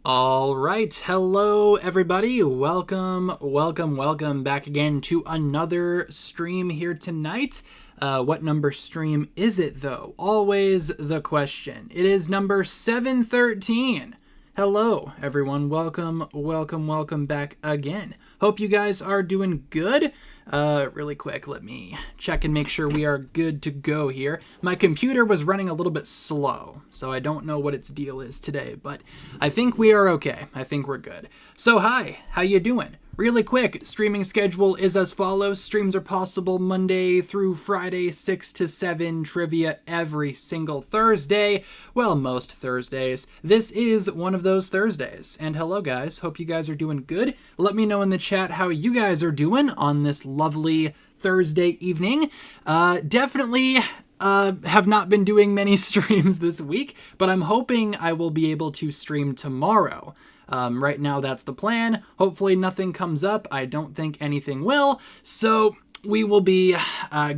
All right, hello everybody. Welcome back again to another stream here tonight. What number stream is it, though? Always the question. It is number 713. Hello, everyone. Welcome back again. Hope you guys are doing good. Really quick, let me check and make sure we are good to go here. My computer was running a little bit slow, so I don't know what its deal is today, but I think we are okay. I think we're good. So hi, how you doing? Really quick, streaming schedule is as follows. Streams are possible Monday through Friday, 6 to 7, trivia every single Thursday. Well, most Thursdays. This is one of those Thursdays. And hello, guys. Hope you guys are doing good. Let me know in the chat how you guys are doing on this lovely Thursday evening. Definitely have not been doing many streams this week, but I'm hoping I will be able to stream tomorrow. Right now, that's the plan. Hopefully nothing comes up. I don't think anything will. So we will be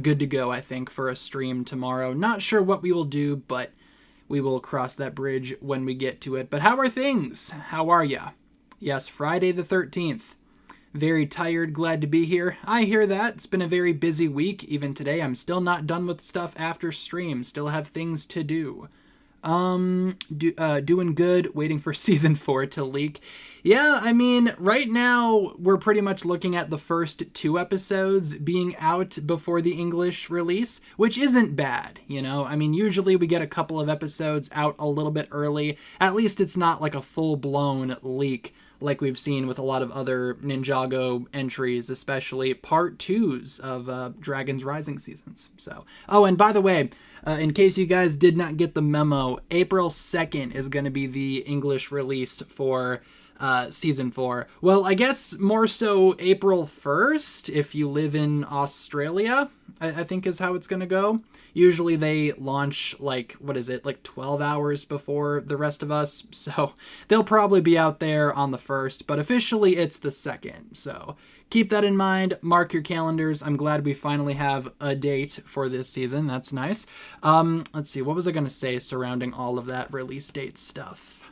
good to go, I think, for a stream tomorrow. Not sure what we will do, but we will cross that bridge when we get to it. But how are things? How are ya? Yes, Friday the 13th. Very tired, glad to be here. I hear that. It's been a very busy week. Even today, I'm still not done with stuff after stream. Still have things to do. Doing good, waiting for season 4 to leak. Yeah, I mean, right now we're pretty much looking at the first 2 episodes being out before the English release, which isn't bad, you know? I mean, usually we get a couple of episodes out a little bit early. At least it's not like a full-blown leak like we've seen with a lot of other Ninjago entries, especially part 2s of Dragon's Rising seasons. So, oh, and by the way, in case you guys did not get the memo, April 2nd is going to be the English release for season 4. Well, I guess more so April 1st if you live in Australia, I think is how it's going to go. Usually they launch, like, 12 hours before the rest of us, so they'll probably be out there on the 1st, but officially it's the 2nd, so keep that in mind, mark your calendars. I'm glad we finally have a date for this season, that's nice. Let's see, what was I going to say surrounding all of that release date stuff?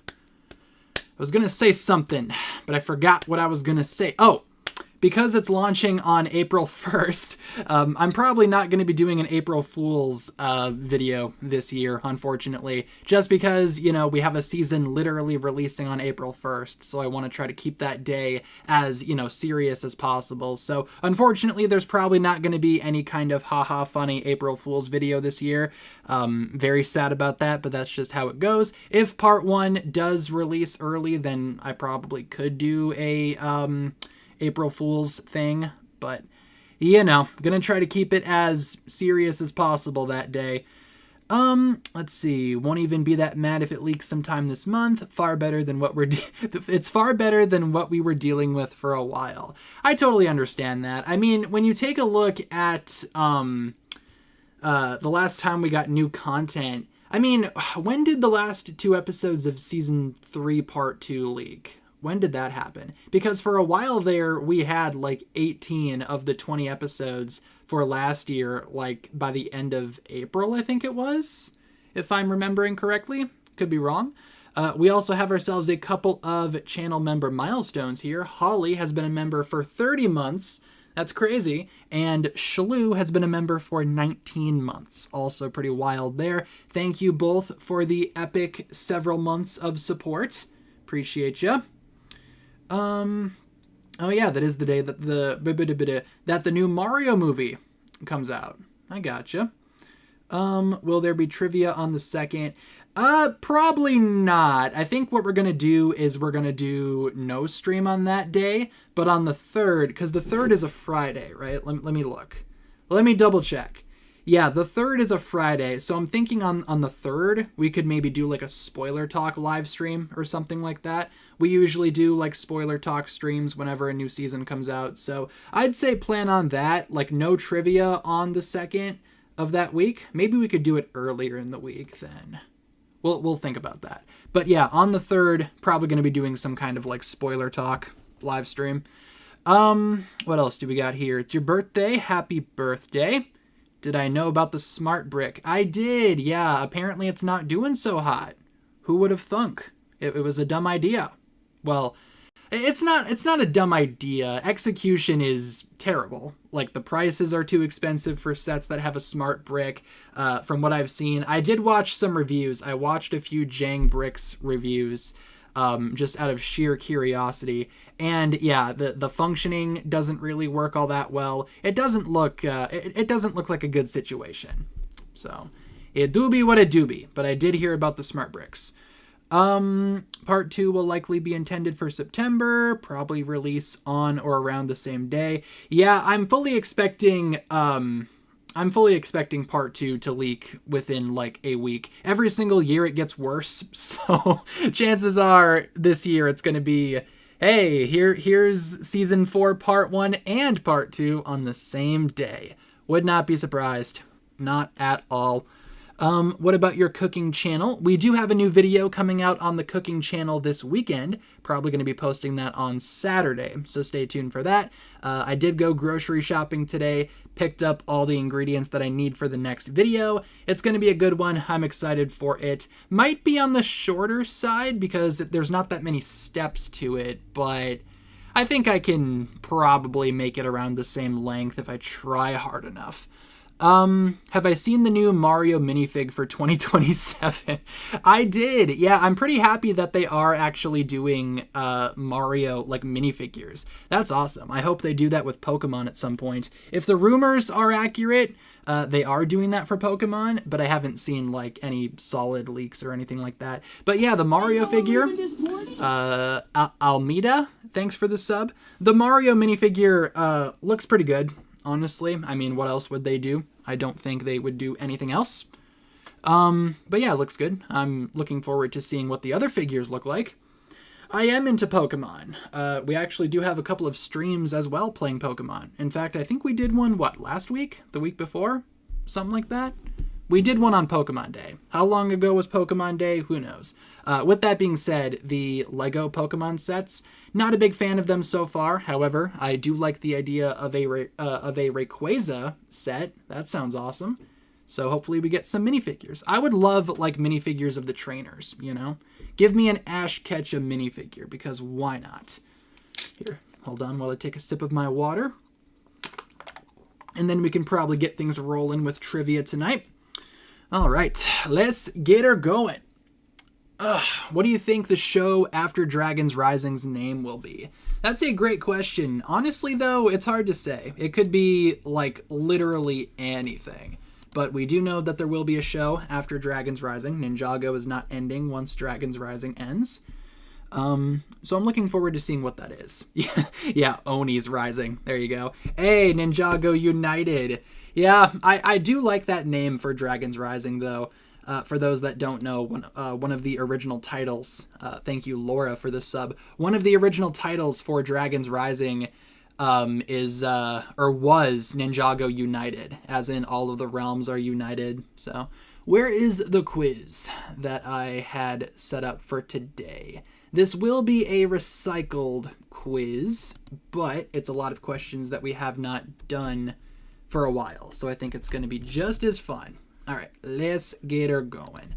I was going to say something, but I forgot what I was going to say. Oh! Because it's launching on April 1st, I'm probably not going to be doing an April Fool's video this year, unfortunately, just because, you know, we have a season literally releasing on April 1st, so I want to try to keep that day as, you know, serious as possible. So, unfortunately, there's probably not going to be any kind of haha funny April Fool's video this year. Very sad about that, but that's just how it goes. If part 1 does release early, then I probably could do a April Fool's thing, but you know, gonna try to keep it as serious as possible that day. Let's see, won't even be that mad if it leaks sometime this month. Far better than what it's far better than what we were dealing with for a while. I totally understand that. I mean, when you take a look at the last time we got new content, I mean, when did the last 2 episodes of season 3 part 2 leak? When did that happen? Because for a while there, we had like 18 of the 20 episodes for last year, like by the end of April, I think it was, if I'm remembering correctly. Could be wrong. We also have ourselves a couple of channel member milestones here. Holly has been a member for 30 months. That's crazy. And Shalou has been a member for 19 months. Also pretty wild there. Thank you both for the epic several months of support. Appreciate ya. Oh yeah, that is the day that the new Mario movie comes out. I gotcha. Will there be trivia on the 2nd? Probably not. I think what we're gonna do is we're gonna do no stream on that day, but on the 3rd, because the 3rd is a Friday, right? Let me look. Let me double check. Yeah, the 3rd is a Friday, so I'm thinking on the 3rd, we could maybe do like a spoiler talk live stream or something like that. We usually do like spoiler talk streams whenever a new season comes out, so I'd say plan on that, like no trivia on the 2nd of that week. Maybe we could do it earlier in the week then. We'll think about that. But yeah, on the 3rd, probably going to be doing some kind of like spoiler talk live stream. What else do we got here? It's your birthday. Happy birthday. Did I know about the smart brick? I did, yeah. Apparently it's not doing so hot. Who would have thunk? It was a dumb idea. Well, It's not a dumb idea. Execution is terrible. Like, the prices are too expensive for sets that have a smart brick. From what I've seen, I did watch some reviews. I watched a few Jang Bricks reviews, just out of sheer curiosity. And yeah, the functioning doesn't really work all that well. It doesn't look it doesn't look like a good situation. So it do be what it do be. But I did hear about the smart bricks. Part 2 will likely be intended for September, probably release on or around the same day. Yeah, I'm fully expecting part 2 to leak within like a week. Every single year it gets worse, so chances are this year it's going to be, hey, here's season 4 part 1 and part 2 on the same day. Would not be surprised. Not at all. What about your cooking channel? We do have a new video coming out on the cooking channel this weekend. Probably going to be posting that on Saturday, so stay tuned for that. I did go grocery shopping today, picked up all the ingredients that I need for the next video. It's going to be a good one. I'm excited for it. Might be on the shorter side because there's not that many steps to it, but I think I can probably make it around the same length if I try hard enough. Have I seen the new Mario minifig for 2027? I did. Yeah, I'm pretty happy that they are actually doing Mario like minifigures. That's awesome. I hope they do that with Pokemon at some point. If the rumors are accurate, they are doing that for Pokemon, but I haven't seen like any solid leaks or anything like that. But yeah, the Mario figure, Almeida, thanks for the sub. The Mario minifigure looks pretty good. Honestly, I mean, what else would they do? I don't think they would do anything else. But yeah, it looks good. I'm looking forward to seeing what the other figures look like. I am into Pokemon. We actually do have a couple of streams as well playing Pokemon. In fact, I think we did one, last week? The week before? Something like that? We did one on Pokemon Day. How long ago was Pokemon Day? Who knows? With that being said, the Lego Pokemon sets, not a big fan of them so far. However, I do like the idea of a Rayquaza set. That sounds awesome. So hopefully we get some minifigures. I would love like minifigures of the trainers, you know? Give me an Ash Ketchum minifigure, because why not? Here, hold on while I take a sip of my water. And then we can probably get things rolling with trivia tonight. All right, let's get her going. What do you think the show after Dragons Rising's name will be? That's a great question. Honestly, though, it's hard to say. It could be, like, literally anything. But we do know that there will be a show after Dragons Rising. Ninjago is not ending once Dragons Rising ends. So I'm looking forward to seeing what that is. Yeah, Oni's Rising. There you go. Hey, Ninjago United. Yeah, I do like that name for Dragons Rising, though. For those that don't know, one of the original titles, thank you, Laura, for the sub. One of the original titles for Dragons Rising was Ninjago United, as in all of the realms are united. So, where is the quiz that I had set up for today? This will be a recycled quiz, but it's a lot of questions that we have not done for a while, so I think it's going to be just as fun. All right, let's get her going.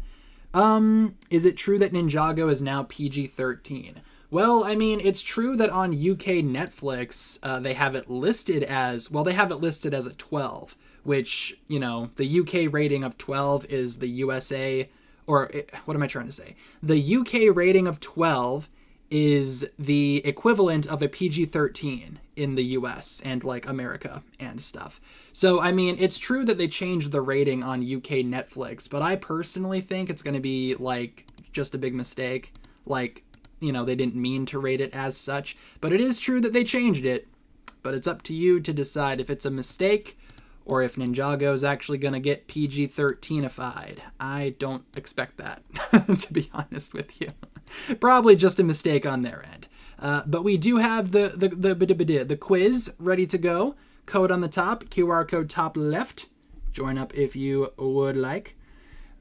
Is it true that Ninjago is now PG-13? Well, I mean, it's true that on UK Netflix, they have it listed as, a 12, which, you know, the UK rating of 12 is the USA, what am I trying to say? The UK rating of 12 is the equivalent of a PG-13 in the US and, like, America and stuff. So, I mean, it's true that they changed the rating on UK Netflix, but I personally think it's going to be, like, just a big mistake. Like, you know, they didn't mean to rate it as such, but it is true that they changed it. But it's up to you to decide if it's a mistake or if Ninjago is actually going to get PG-13ified. I don't expect that, to be honest with you. Probably just a mistake on their end. But we do have the quiz ready to go. Code on the top, QR code top left. Join up if you would like.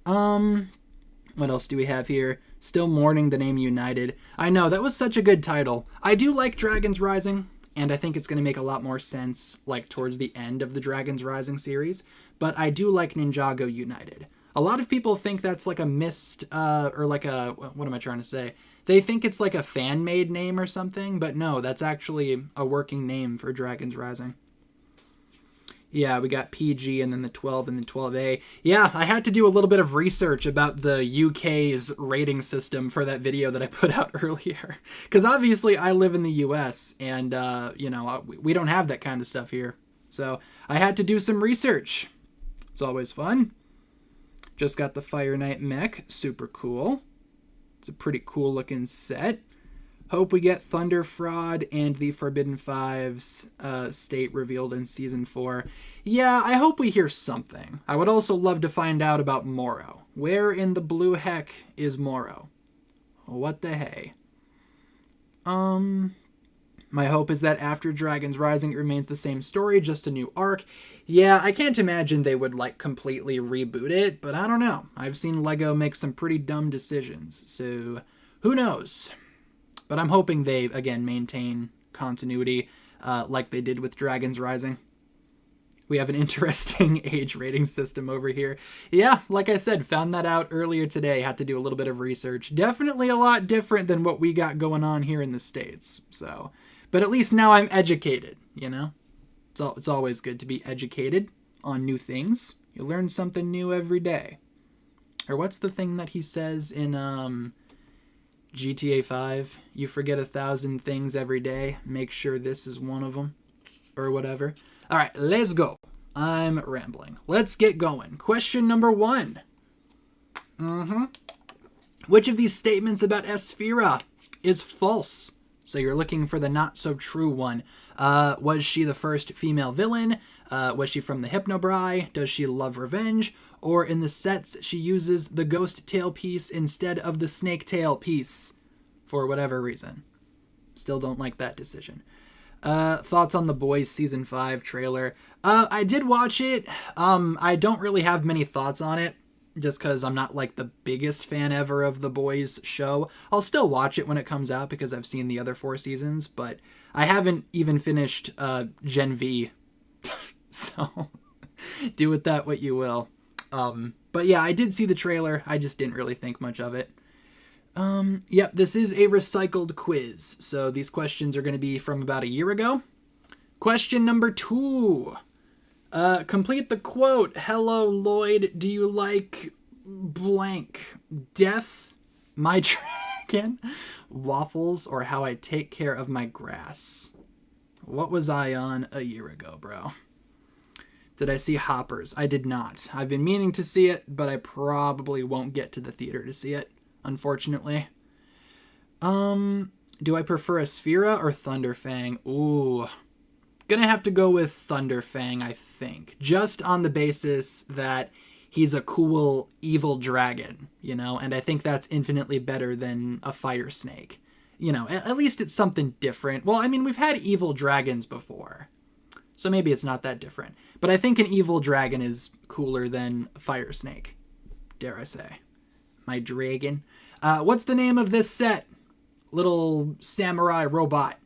What else do we have here? Still mourning the name United. I know, that was such a good title. I do like Dragons Rising, and I think it's going to make a lot more sense, like, towards the end of the Dragons Rising series. But I do like Ninjago United. A lot of people think that's like a missed, what am I trying to say? They think it's like a fan-made name or something, but no, that's actually a working name for Dragons Rising. Yeah, we got PG and then the 12 and the 12A. Yeah, I had to do a little bit of research about the UK's rating system for that video that I put out earlier. Because obviously I live in the US and, we don't have that kind of stuff here. So I had to do some research. It's always fun. Just got the Fire Knight mech. Super cool. It's a pretty cool looking set. Hope we get Thunder Fraud and the Forbidden Fives state revealed in Season 4. Yeah, I hope we hear something. I would also love to find out about Moro. Where in the blue heck is Moro? What the hey? My hope is that after Dragons Rising, it remains the same story, just a new arc. Yeah, I can't imagine they would, completely reboot it, but I don't know. I've seen LEGO make some pretty dumb decisions, so who knows? But I'm hoping they, again, maintain continuity like they did with Dragons Rising. We have an interesting age rating system over here. Yeah, like I said, found that out earlier today. Had to do a little bit of research. Definitely a lot different than what we got going on here in the States. So, but at least now I'm educated, It's always good to be educated on new things. You learn something new every day. Or what's the thing that he says in GTA 5, you forget 1,000 things every day. Make sure this is one of them. Or whatever. All right, let's go. I'm rambling. Let's get going. Question number 1. Which of these statements about Esphira is false? So you're looking for the not-so-true one. Was she the first female villain? Was she from the Hypnobrai? Does she love revenge? Or in the sets, she uses the ghost tail piece instead of the snake tail piece for whatever reason. Still don't like that decision. Thoughts on The Boys Season 5 trailer. I did watch it. I don't really have many thoughts on it just because I'm not the biggest fan ever of The Boys show. I'll still watch it when it comes out because I've seen the other 4 seasons, but I haven't even finished Gen V. So do with that what you will. But yeah, I did see the trailer. I just didn't really think much of it. Yep, this is a recycled quiz. So these questions are going to be from about a year ago. Question number 2. Complete the quote. Hello, Lloyd. Do you like blank? Death? My dragon? Waffles? Or how I take care of my grass? What was I on a year ago, bro? Did I see Hoppers? I did not. I've been meaning to see it, but I probably won't get to the theater to see it, unfortunately. Do I prefer Esphira or Thunderfang? Ooh. Gonna have to go with Thunderfang, I think. Just on the basis that he's a cool, evil dragon, And I think that's infinitely better than a fire snake. At least it's something different. Well, I mean, we've had evil dragons before. So maybe it's not that different. But I think an evil dragon is cooler than Fire Snake. Dare I say. My dragon. What's the name of this set? Little samurai robot.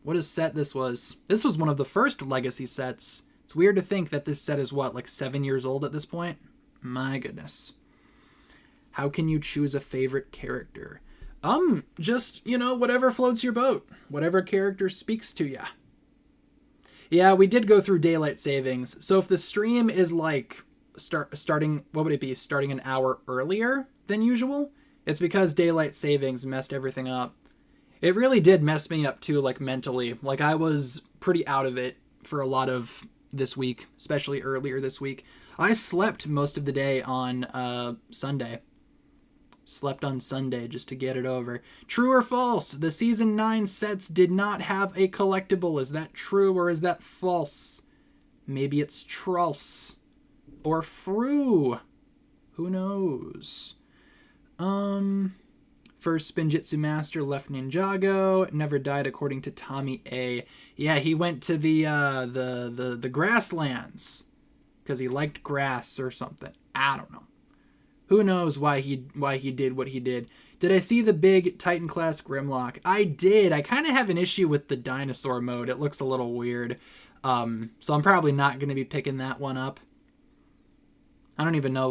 What a set this was. This was one of the first Legacy sets. It's weird to think that this set is 7 years old at this point? My goodness. How can you choose a favorite character? Just, whatever floats your boat. Whatever character speaks to ya. Yeah, we did go through daylight savings. So if the stream is starting, what would it be? Starting an hour earlier than usual? It's because daylight savings messed everything up. It really did mess me up too, mentally. I was pretty out of it for a lot of this week, especially earlier this week. I slept most of the day on Sunday. Slept on Sunday just to get it over. True or false? The Season 9 sets did not have a collectible. Is that true or is that false? Maybe it's trulse. Or fru. Who knows? First Spinjitzu Master left Ninjago. Never died according to Tommy A. Yeah, he went to the grasslands. Because he liked grass or something. I don't know. Who knows why he did what he did. Did I see the big Titan class Grimlock? I did. I kind of have an issue with the dinosaur mode. It looks a little weird. So I'm probably not going to be picking that one up. I don't even know,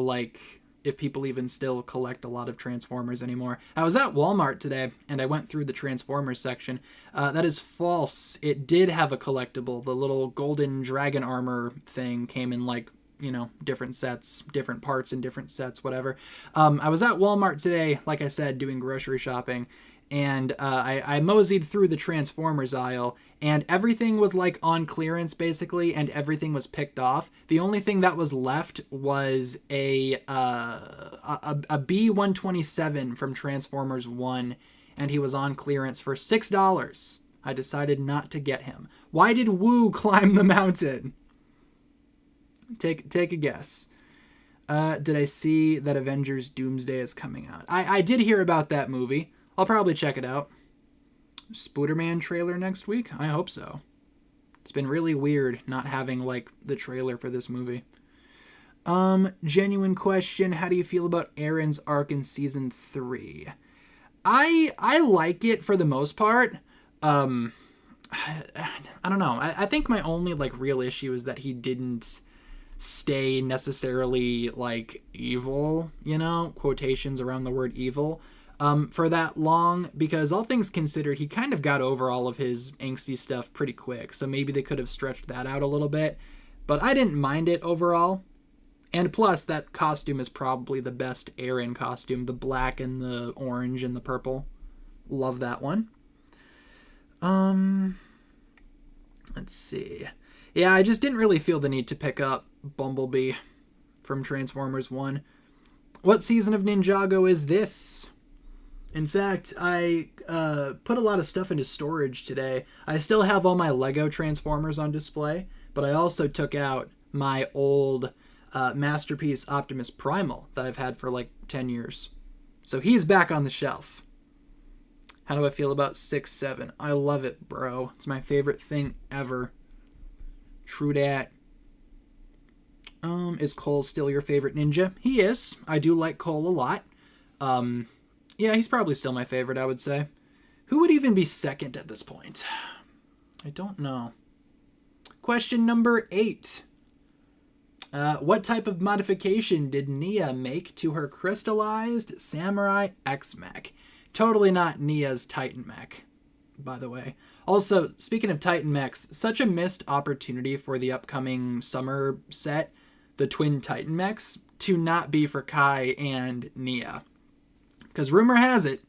if people even still collect a lot of Transformers anymore. I was at Walmart today, and I went through the Transformers section. That is false. It did have a collectible. The little golden dragon armor thing came in, like, different sets, different parts in different sets, whatever. I was at Walmart today, like I said, doing grocery shopping, and I moseyed through the Transformers aisle, and everything was like on clearance basically, and everything was picked off. The only thing that was left was a B-127 from Transformers 1, and he was on clearance for $6. I decided not to get him. Why did Woo climb the mountain? Take a guess. Did I see that Avengers Doomsday is coming out? I did hear about that movie. I'll probably check it out. Spooderman trailer next week? I hope so. It's been really weird not having, like, the trailer for this movie. Genuine question. How do you feel about Aaron's arc in season 3? I like it for the most part. I don't know. I think my only, like, real issue is that he didn't stay necessarily, like, evil, quotations around the word evil, for that long, because all things considered, he kind of got over all of his angsty stuff pretty quick, so maybe they could have stretched that out a little bit, but I didn't mind it overall. And plus, that costume is probably the best Aaron costume, the black and the orange and the purple. Love that one. Let's see. Yeah, I just didn't really feel the need to pick up Bumblebee from Transformers 1. What season of Ninjago is this? In fact, I put a lot of stuff into storage today. I still have all my Lego Transformers on display, but I also took out my old Masterpiece Optimus Primal that I've had for like 10 years. So he's back on the shelf. How do I feel about 6-7? I love it, bro. It's my favorite thing ever. True dat. Is Cole still your favorite ninja? He is. I do like Cole a lot. Yeah, he's probably still my favorite, I would say. Who would even be second at this point? I don't know. Question number 8. What type of modification did Nia make to her crystallized Samurai X-Mech? Totally not Nia's Titan Mech, by the way. Also, speaking of Titan Mechs, such a missed opportunity for the upcoming summer set, the Twin Titan Mechs, to not be for Kai and Nia. Because rumor has it,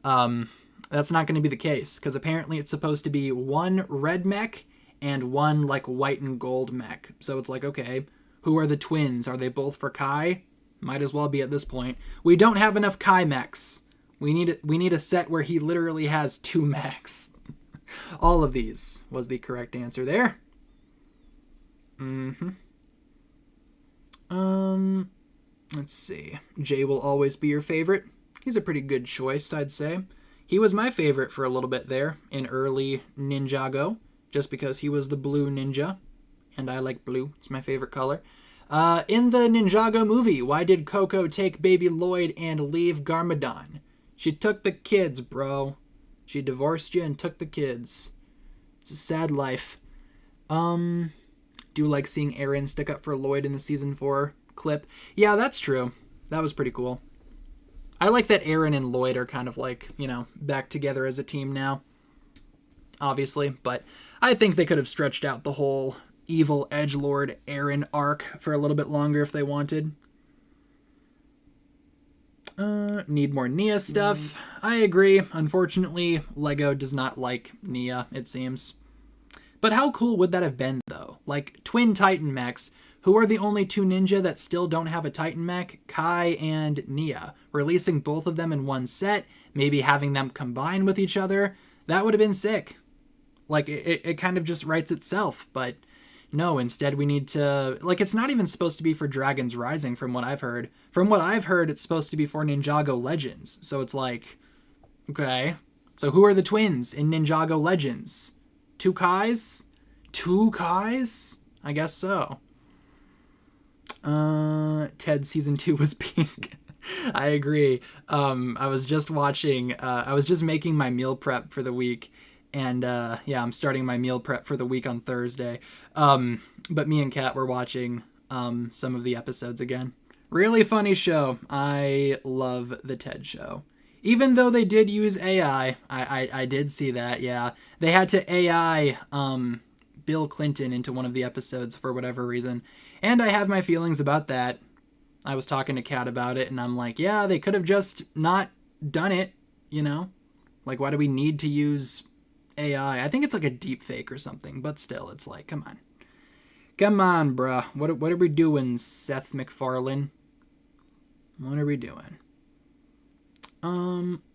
that's not going to be the case. Because apparently it's supposed to be one red mech and one, like, white and gold mech. So it's like, okay, who are the twins? Are they both for Kai? Might as well be at this point. We don't have enough Kai mechs. We need a set where he literally has 2 mechs. All of these was the correct answer there. Let's see. Jay will always be your favorite. He's a pretty good choice, I'd say. He was my favorite for a little bit there in early Ninjago, just because he was the blue ninja, and I like blue. It's my favorite color. In the Ninjago movie, why did Coco take baby Lloyd and leave Garmadon? She took the kids, bro. She divorced you and took the kids. It's a sad life. Do like seeing Aaron stick up for Lloyd in the season 4 clip. Yeah, that's true. That was pretty cool. I like that Aaron and Lloyd are kind of like, back together as a team now. Obviously, but I think they could have stretched out the whole evil edgelord Aaron arc for a little bit longer if they wanted. Need more Nia stuff. I agree. Unfortunately, Lego does not like Nia, it seems. But how cool would that have been, though? Like, twin Titan mechs. Who are the only 2 ninja that still don't have a Titan mech? Kai and Nia. Releasing both of them in one set, maybe having them combine with each other. That would have been sick. Like, it kind of just writes itself, but no, instead we need to... Like, it's not even supposed to be for Dragon's Rising, from what I've heard. From what I've heard, it's supposed to be for Ninjago Legends. So it's like, okay. So who are the twins in Ninjago Legends? 2 Kais? 2 Kais? I guess so. Ted season 2 was pink. I agree. I was just watching, I was just making my meal prep for the week, and yeah, I'm starting my meal prep for the week on Thursday. But me and Kat were watching some of the episodes again. Really funny show. I love the Ted Show. Even though they did use AI, I did see that. Yeah, they had to AI Bill Clinton into one of the episodes for whatever reason, and I have my feelings about that. I was talking to Kat about it, and I'm like, yeah, they could have just not done it. You know, like why do we need to use AI? I think it's like a deep fake or something, but still, it's like, come on. Come on, bruh. What are we doing, Seth MacFarlane? What are we doing?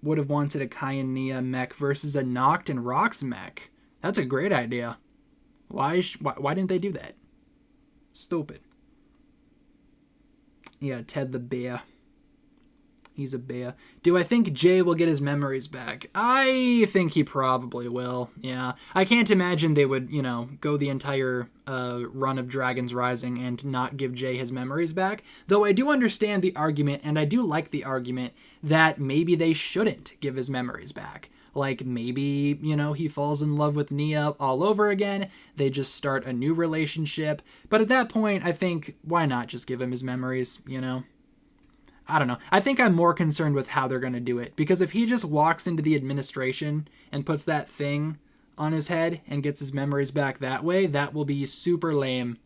Would have wanted a Kai and Nia mech versus a Noct and Rox mech. That's a great idea. Why didn't they do that? Stupid. Yeah, Ted the bear. He's a bear. Do I think Jay will get his memories back? I think he probably will. Yeah. I can't imagine they would, go the entire run of Dragon's Rising and not give Jay his memories back. Though I do understand the argument, and I do like the argument, that maybe they shouldn't give his memories back. Like, maybe, he falls in love with Nia all over again. They just start a new relationship. But at that point, I think, why not just give him his memories, I don't know. I think I'm more concerned with how they're going to do it. Because if he just walks into the administration and puts that thing on his head and gets his memories back that way, that will be super lame.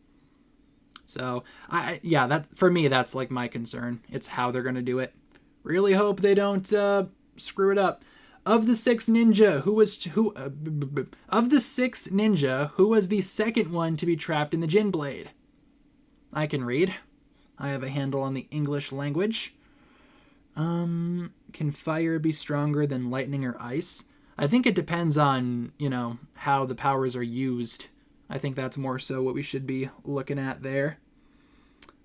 So, that for me, that's like my concern. It's how they're going to do it. Really hope they don't screw it up. Of the six ninja, who was the second one to be trapped in the Jin Blade? I can read. I have a handle on the English language. Can fire be stronger than lightning or ice? I think it depends on, how the powers are used. I think that's more so what we should be looking at there.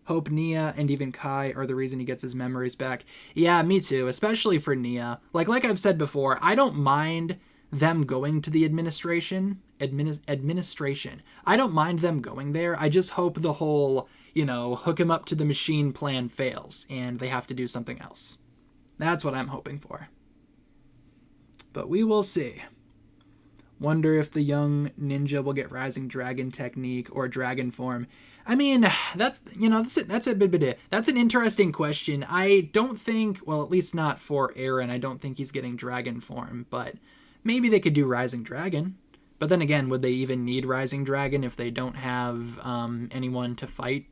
Hope Nia and even Kai are the reason he gets his memories back. Yeah, me too, especially for Nia. Like I've said before, I don't mind them going to the administration. I don't mind them going there. I just hope the whole, hook him up to the machine plan fails and they have to do something else. That's what I'm hoping for. But we will see. Wonder if the young ninja will get Rising Dragon technique or dragon form. I mean, that's an interesting question. I don't think, well, at least not for Eren, I don't think he's getting dragon form, but maybe they could do Rising Dragon. But then again, would they even need Rising Dragon if they don't have anyone to fight,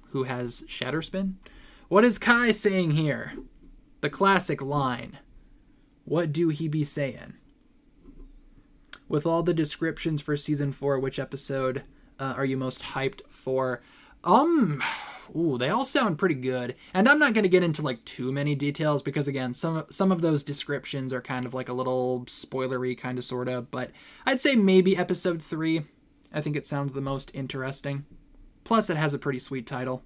who has Shatter Spin? What is Kai saying here? The classic line. What do he be saying? With all the descriptions for season 4, which episode are you most hyped for? They all sound pretty good. And I'm not going to get into too many details because again, some of those descriptions are kind of like a little spoilery kind of sort of, but I'd say maybe episode 3. I think it sounds the most interesting. Plus it has a pretty sweet title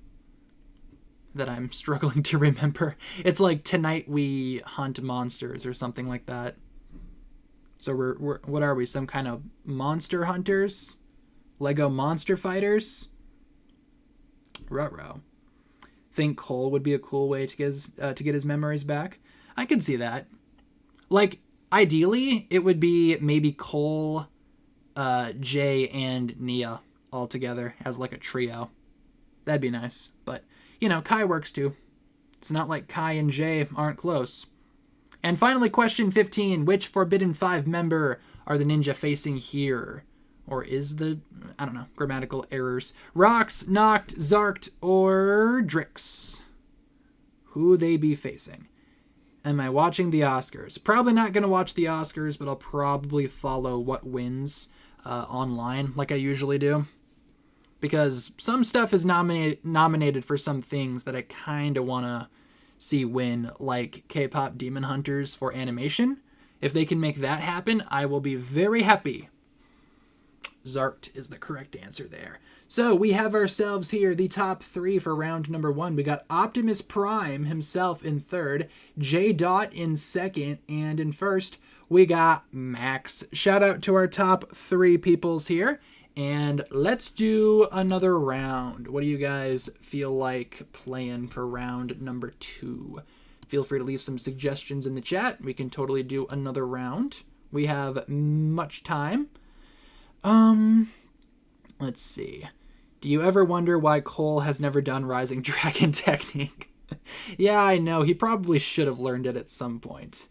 that I'm struggling to remember. It's like Tonight We Hunt Monsters or something like that. So we're what are we? Some kind of monster hunters? Lego monster fighters? Ruh-roh. Think Cole would be a cool way to get his memories back. I could see that. Ideally, it would be maybe Cole, Jay, and Nia all together as a trio. That'd be nice. But, Kai works too. It's not like Kai and Jay aren't close. And finally, question 15. Which Forbidden 5 member are the ninja facing here? Or is grammatical errors. Rox, Noct, Zarkt, or Drix? Who they be facing? Am I watching the Oscars? Probably not going to watch the Oscars, but I'll probably follow what wins online like I usually do. Because some stuff is nominated for some things that I kind of want to see win, like K-pop Demon Hunters for animation. If they can make that happen, I will be very happy. Zarkt is the correct answer there. So we have ourselves here the top 3 for round number 1. We got Optimus Prime himself in 3rd, J. Dot in 2nd, and in 1st we got Max. Shout out to our top 3 peoples here. And let's do another round. What do you guys feel like playing for round number 2? Feel free to leave some suggestions in the chat. We can totally do another round. We have much time. Let's see. Do you ever wonder why Cole has never done Rising Dragon technique? Yeah, I know. He probably should have learned it at some point.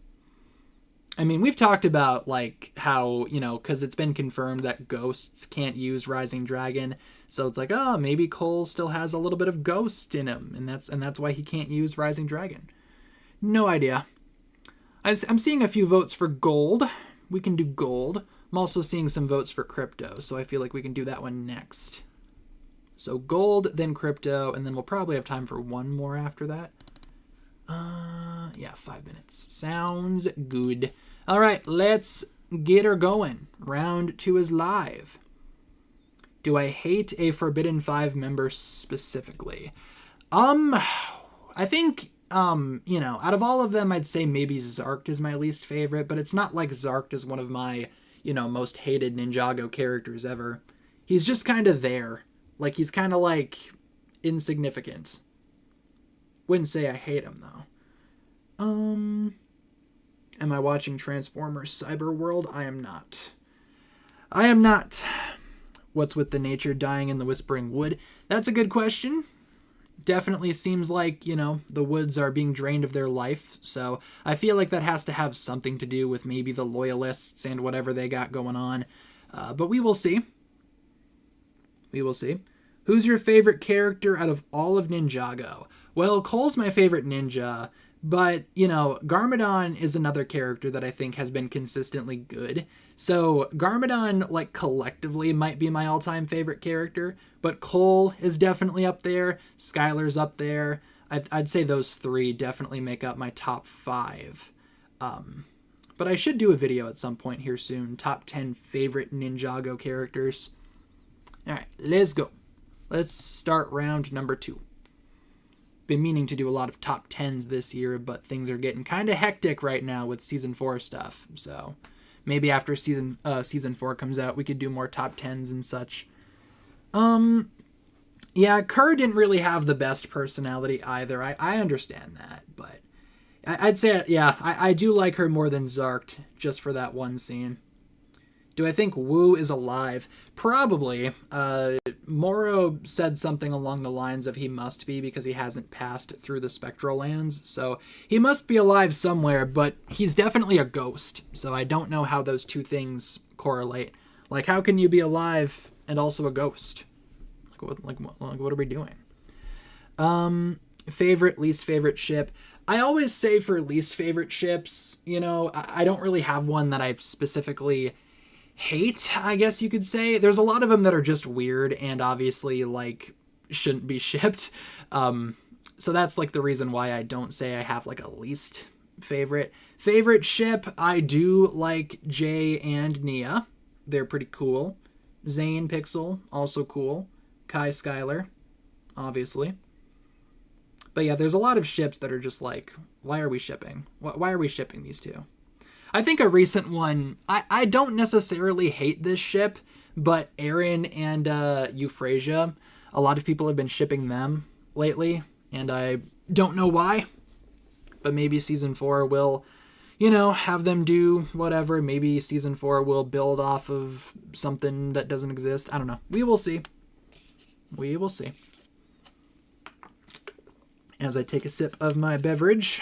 I mean, we've talked about like how, because it's been confirmed that ghosts can't use Rising Dragon. So it's like, oh, maybe Cole still has a little bit of ghost in him, and that's why he can't use Rising Dragon. No idea. I'm seeing a few votes for gold. We can do gold. I'm also seeing some votes for crypto, so I feel like we can do that one next. So gold, then crypto, and then we'll probably have time for one more after that. Yeah, 5 minutes. Sounds good. All right, let's get her going. Round 2 is live. Do I hate a Forbidden 5 member specifically? I think, out of all of them, I'd say maybe Zarkt is my least favorite, but it's not like Zarkt is one of my, most hated Ninjago characters ever. He's just kind of there. Like, he's kind of, like, insignificant. Wouldn't say I hate him, though. Am I watching Transformers Cyber World? I am not. I am not. What's with the nature dying in the Whispering Wood? That's a good question. Definitely seems like, the woods are being drained of their life, so I feel like that has to have something to do with maybe the Loyalists and whatever they got going on. But we will see. We will see. Who's your favorite character out of all of Ninjago? Well, Cole's my favorite ninja, but, Garmadon is another character that I think has been consistently good. So Garmadon, like, collectively might be my all-time favorite character, but Cole is definitely up there. Skylar's up there. I'd say those three definitely make up my top 5. But I should do a video at some point here soon. Top 10 favorite Ninjago characters. All right, let's go. Let's start round number 2. Been meaning to do a lot of top 10s this year, but things are getting kind of hectic right now with season 4 stuff. So maybe after season 4 comes out, we could do more top 10s and such. Yeah, Kerr didn't really have the best personality either. I understand that, but I'd say, yeah, I do like her more than Zarkt, just for that one scene. Do I think Wu is alive? Probably. Moro said something along the lines of he must be because he hasn't passed through the spectral lands, so he must be alive somewhere, but he's definitely a ghost, so I don't know how those two things correlate. Like, how can you be alive and also a ghost? What are we doing? Favorite, least favorite ship. I always say for least favorite ships, I don't really have one that I specifically hate, I guess you could say. There's a lot of them that are just weird and obviously, like, shouldn't be shipped. So that's, like, the reason why I don't say I have, like, a least favorite. Favorite ship, I do like Jay and Nia. They're pretty cool. Zane Pixel, also cool. Kai Skylar, obviously. But yeah, there's a lot of ships that are just like, why are we shipping? Why are we shipping these two? I think a recent one, I don't necessarily hate this ship, but Aaron and Euphrasia, a lot of people have been shipping them lately, and I don't know why, but maybe season 4 will, have them do whatever. Maybe season 4 will build off of something that doesn't exist. I don't know. We will see. We will see. As I take a sip of my beverage.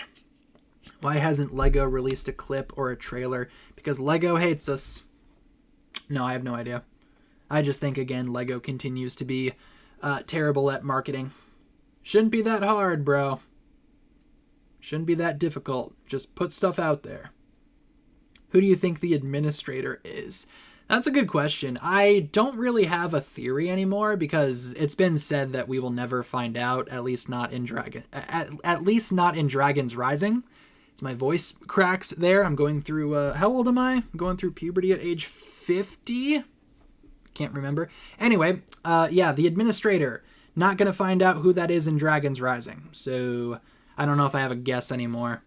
Why hasn't LEGO released a clip or a trailer? Because LEGO hates us. No, I have no idea. I just think, again, LEGO continues to be terrible at marketing. Shouldn't be that hard, bro. Shouldn't be that difficult. Just put stuff out there. Who do you think the administrator is? That's a good question. I don't really have a theory anymore because it's been said that we will never find out, at least not in at least not in Dragon's Rising. My voice cracks there. I'm going through, how old am I? I'm going through puberty at age 50? Can't remember. Anyway, yeah, the administrator. Not going to find out who that is in Dragon's Rising. So I don't know if I have a guess anymore.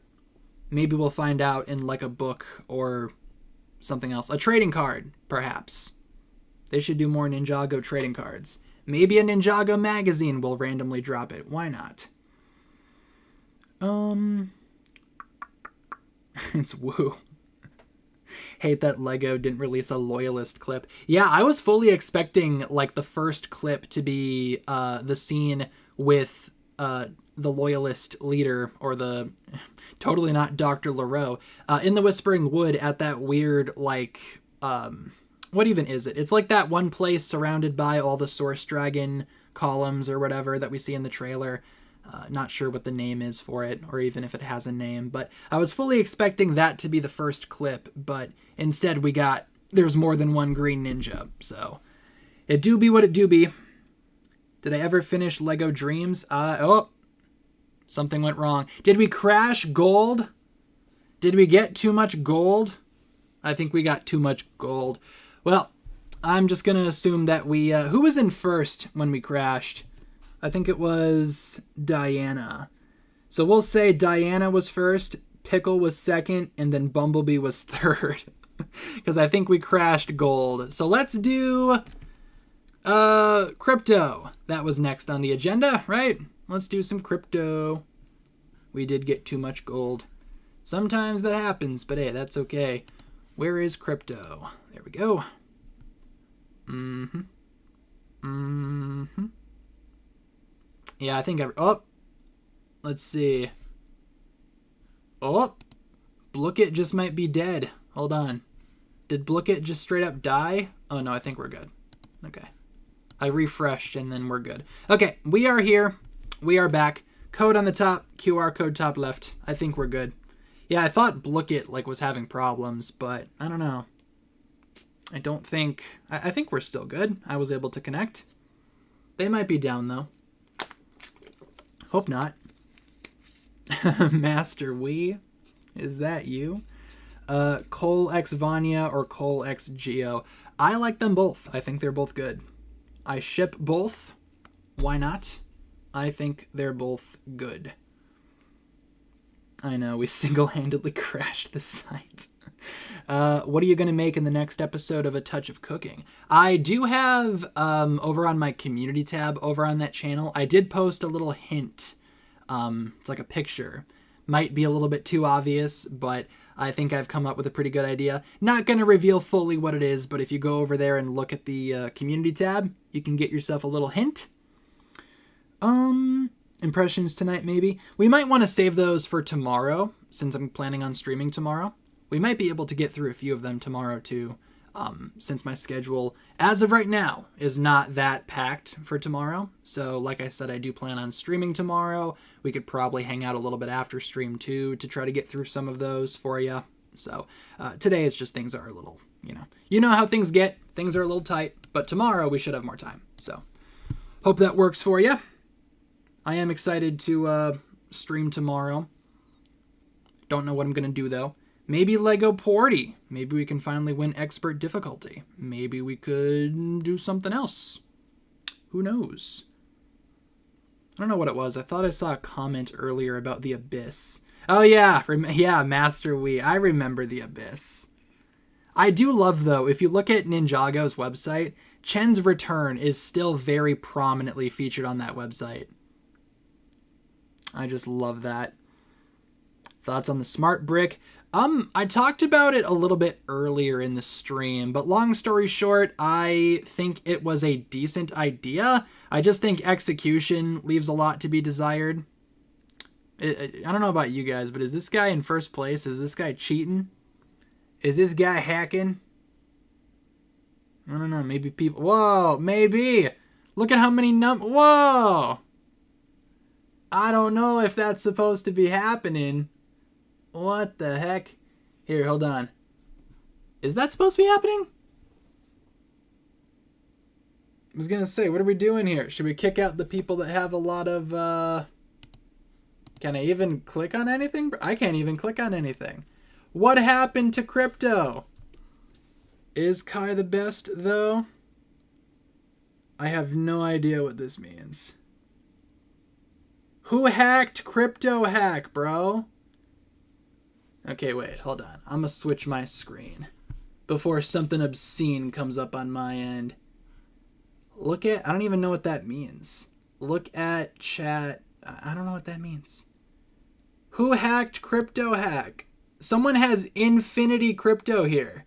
Maybe we'll find out in like a book or something else. A trading card, perhaps. They should do more Ninjago trading cards. Maybe a Ninjago magazine will randomly drop it. Why not? It's Woo. Hate that LEGO didn't release a Loyalist clip. Yeah, I was fully expecting, like, the first clip to be the scene with the loyalist leader, or the totally not Dr. LaRoe, in the Whispering Wood at that weird, like, what even is it? It's like that one place surrounded by all the Source Dragon columns or whatever that we see in the trailer. Not sure what the name is for it, or even if it has a name, but I was fully expecting that to be the first clip, but instead we got, there's more than one green ninja, so it do be what it do be. Did I ever finish Lego Dreams? Oh, something went wrong. Did we crash gold? Did we get too much gold? I think we got too much gold. Well, I'm just going to assume that we... who was in first when we crashed? I think it was Diana. So we'll say Diana was first, Pickle was second, and then Bumblebee was third. Because I think we crashed gold. So let's do crypto. That was next on the agenda, right? Let's do some crypto. We did get too much gold. Sometimes that happens, but hey, that's okay. Where is crypto? There we go. Yeah, I think oh, let's see. Oh, Blookit just might be dead. Hold on. Did Blookit just straight up die? Oh no, I think we're good. Okay. I refreshed and then we're good. Okay, we are here. We are back. Code on the top, QR code top left. I think we're good. Yeah, I thought Blookit like was having problems, but I don't know. I don't think... I think we're still good. I was able to connect. They might be down though. Hope not. Master Wii, is that you? Cole X Vanya or Cole X Geo. I like them both. I think they're both good. I ship both. Why not? I think they're both good. I know, we single-handedly crashed the site. What are you going to make in the next episode of A Touch of Cooking? I do have, over on my community tab, over on that channel, I did post a little hint. It's like a picture. Might be a little bit too obvious, but I think I've come up with a pretty good idea. Not going to reveal fully what it is, but if you go over there and look at the community tab, you can get yourself a little hint. Impressions tonight, maybe. We might want to save those for tomorrow, since I'm planning on streaming tomorrow. We might be able to get through a few of them tomorrow, too, since my schedule, as of right now, is not that packed for tomorrow. So, like I said, I do plan on streaming tomorrow. We could probably hang out a little bit after stream, too, to try to get through some of those for you. So, today it's just things are a little, you know how things get. Things are a little tight, but tomorrow we should have more time. So, hope that works for you. I am excited to stream tomorrow. Don't know what I'm going to do, though. Maybe Lego Porty. Maybe we can finally win expert difficulty. Maybe we could do something else. Who knows? I don't know what it was. I thought I saw a comment earlier about the Abyss. Oh, yeah. Yeah, Master Wii. I remember the Abyss. I do love, though, if you look at Ninjago's website, Chen's return is still very prominently featured on that website. I just love that. Thoughts on the smart brick? I talked about it a little bit earlier in the stream, but long story short, I think it was a decent idea. I just think execution leaves a lot to be desired. I don't know about you guys, but is this guy in first place? Is this guy cheating? Is this guy hacking? I don't know, maybe people... Whoa, maybe! Look at how many Whoa! I don't know if that's supposed to be happening. What the heck? Here, hold on. Is that supposed to be happening? I was gonna say, what are we doing here? Should we kick out the people that have a lot of, Can I even click on anything? I can't even click on anything. What happened to crypto? Is Kai the best, though? I have no idea what this means. Who hacked Crypto Hack, bro? Okay, wait, hold on. I'm gonna switch my screen before something obscene comes up on my end. Look at... I don't even know what that means. Look at chat. I don't know what that means. Who hacked Crypto Hack? Someone has infinity crypto here.